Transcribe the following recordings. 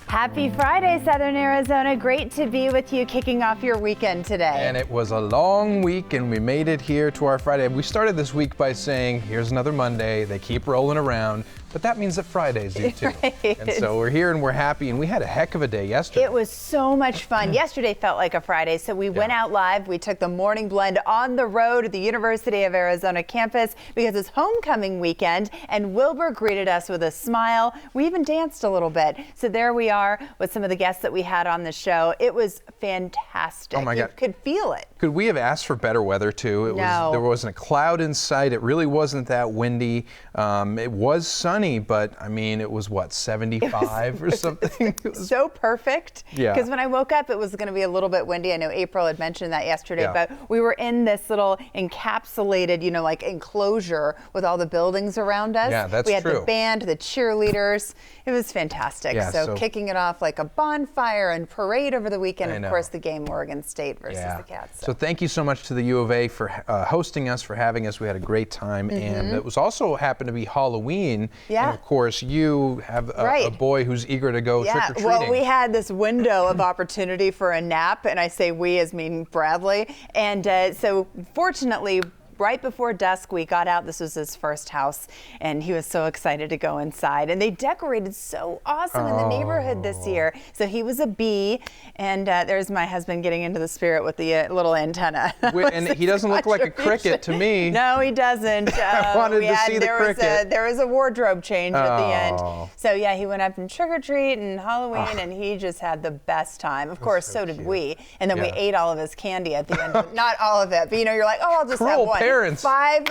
Happy Friday, Southern Arizona. Great to be with you, kicking off your weekend today. And it was a long week, and we made it here to our Friday. We started this week by saying, here's another Monday. They keep rolling around. But that means that Fridays do too. Right. And so we're here and we're happy, and we had a heck of a day yesterday. It was so much fun. Yesterday felt like a Friday, so we went out live. We took the morning blend on the road at the University of Arizona campus because it's homecoming weekend, and Wilbur greeted us with a smile. We even danced a little bit. So there we are with some of the guests that we had on the show. It was fantastic. Oh my God. You could feel it. Could we have asked for better weather too? There wasn't a cloud in sight. It really wasn't that windy. It was sunny, but I mean, it was what, 75 or something? It was so perfect. Yeah. Because when I woke up, it was going to be a little bit windy. I know April had mentioned that yesterday, but we were in this little encapsulated, like enclosure with all the buildings around us. Yeah, that's true. We had the band, the cheerleaders. It was fantastic. Yeah, so kicking it off like a bonfire and parade over the weekend. Of course, the game Oregon State versus the Cats. So thank you so much to the U of A for hosting us, for having us. We had a great time. And it was also happened to be Halloween. Yeah. And of course, you have a boy who's eager to go trick-or-treating. Well, we had this window of opportunity for a nap, and I say we as mean Bradley. And so fortunately, right before dusk, we got out. This was his first house, and he was so excited to go inside. And they decorated so awesome in the neighborhood this year. So he was a bee, and there's my husband getting into the spirit with the little antenna. And he doesn't look like a cricket to me. No, he doesn't. I wanted to see the cricket. There was a wardrobe change at the end. So yeah, he went up and trick-or-treat and Halloween, and he just had the best time. Of course, so did we. And then we ate all of his candy at the end. Not all of it, but you're like, oh, I'll just have one. Parents. 5,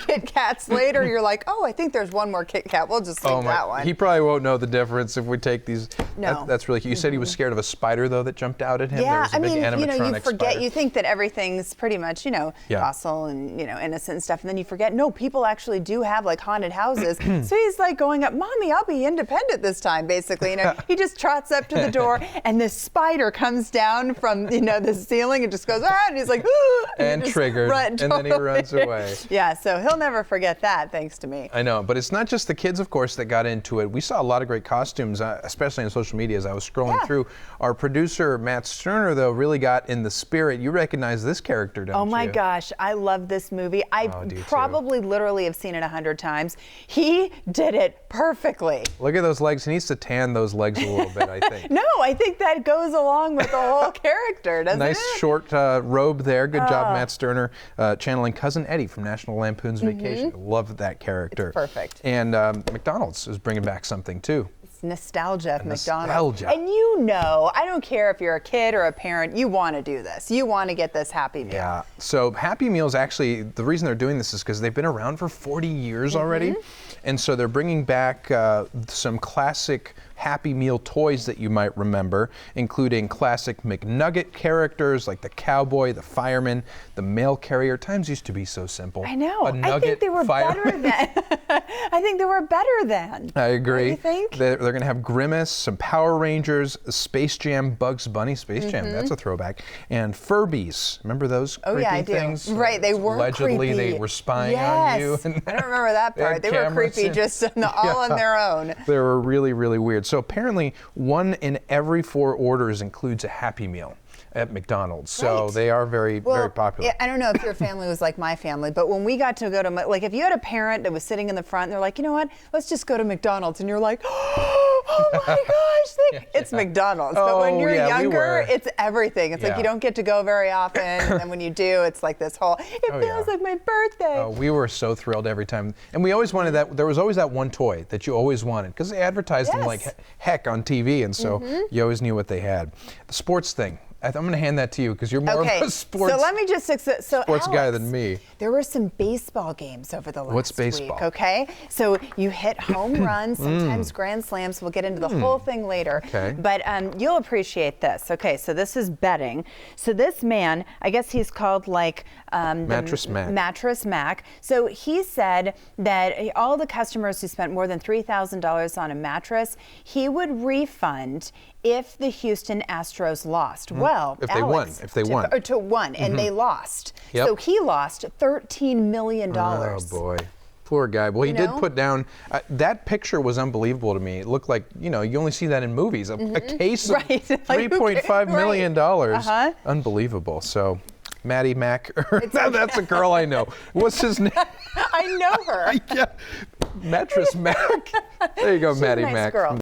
Kit Kats later, you're like, oh, I think there's one more Kit Kat. We'll just take that one. He probably won't know the difference if we take these. No. That's really cute. You said he was scared of a spider, though, that jumped out at him. Yeah, there was a big animatronic you forget. spider. You think that everything's pretty much, docile and, innocent and stuff. And then you forget, no, people actually do have like haunted houses. So he's like going up, Mommy, I'll be independent this time, basically. He just trots up to the door, and this spider comes down from, the ceiling and just goes, and he's like, and triggered. And then he runs away. Yeah, so he'll never forget that, thanks to me. I know, but it's not just the kids, of course, that got into it. We saw a lot of great costumes, especially on social media as I was scrolling through. Our producer, Matt Sterner, though, really got in the spirit. You recognize this character, don't you? Oh my gosh, I love this movie. I probably literally have seen it 100 times. He did it perfectly. Look at those legs. He needs to tan those legs a little bit, I think. No, I think that goes along with the whole character, doesn't it? Nice short robe there. Good job, Matt Sterner, channeling Cousin Eddie from National Lampoon's Vacation. Love that character. It's perfect. And McDonald's is bringing back something too. It's nostalgia of McDonald's. Nostalgia. And I don't care if you're a kid or a parent, you want to do this. You want to get this Happy Meal. Yeah. So Happy Meals, actually, the reason they're doing this is because they've been around for 40 years already. And so they're bringing back some classic Happy Meal toys that you might remember, including classic McNugget characters like the cowboy, the fireman, the mail carrier. Times used to be so simple. I know. I think they were better than. I think they were better than. I agree. What do you think? They're going to have Grimace, some Power Rangers, Space Jam, Bugs Bunny, Space Jam, that's a throwback, and Furbies. Remember those creepy I do. things? Right, they were Allegedly, creepy. they were spying on you. I don't remember that part. They were creepy just all on their own. They were really, really weird. So apparently, 1 in every 4 orders includes a Happy Meal at McDonald's. So they are very popular. I don't know if your family was like my family, but when we got to go to, like if you had a parent that was sitting in the front, and they're like, you know what, let's just go to McDonald's. And you're like, oh my gosh, it's McDonald's. But when you're younger, it's everything. It's like you don't get to go very often. And then when you do, it's like this whole, it feels like my birthday. Oh, we were so thrilled every time. And we always wanted that. There was always that one toy that you always wanted because they advertised them like heck on TV. And so you always knew what they had. The sports thing. I'm going to hand that to you because you're more of a sports, so let me just sports guy than me. There were some baseball games over the last What's baseball? week, okay? So you hit home runs, sometimes grand slams. We'll get into the whole thing later. Okay. But you'll appreciate this. Okay, so this is betting. So this man, I guess he's called like Mattress Mac. Mattress Mac. So he said that all the customers who spent more than $3,000 on a mattress, he would refund if the Houston Astros lost. Well, if they won, and they lost. Yep. So he lost $13 million. Oh boy. Poor guy. Well, he You did know? put down, that picture was unbelievable to me. It looked like, you only see that in movies. A case of Right. Like, $3.5 million. Uh-huh. Unbelievable. So, Maddie Mac, that's a girl I know. What's his name? I know her. Yeah. Mattress Mac. There you go, She's a Maddie nice Mac. girl.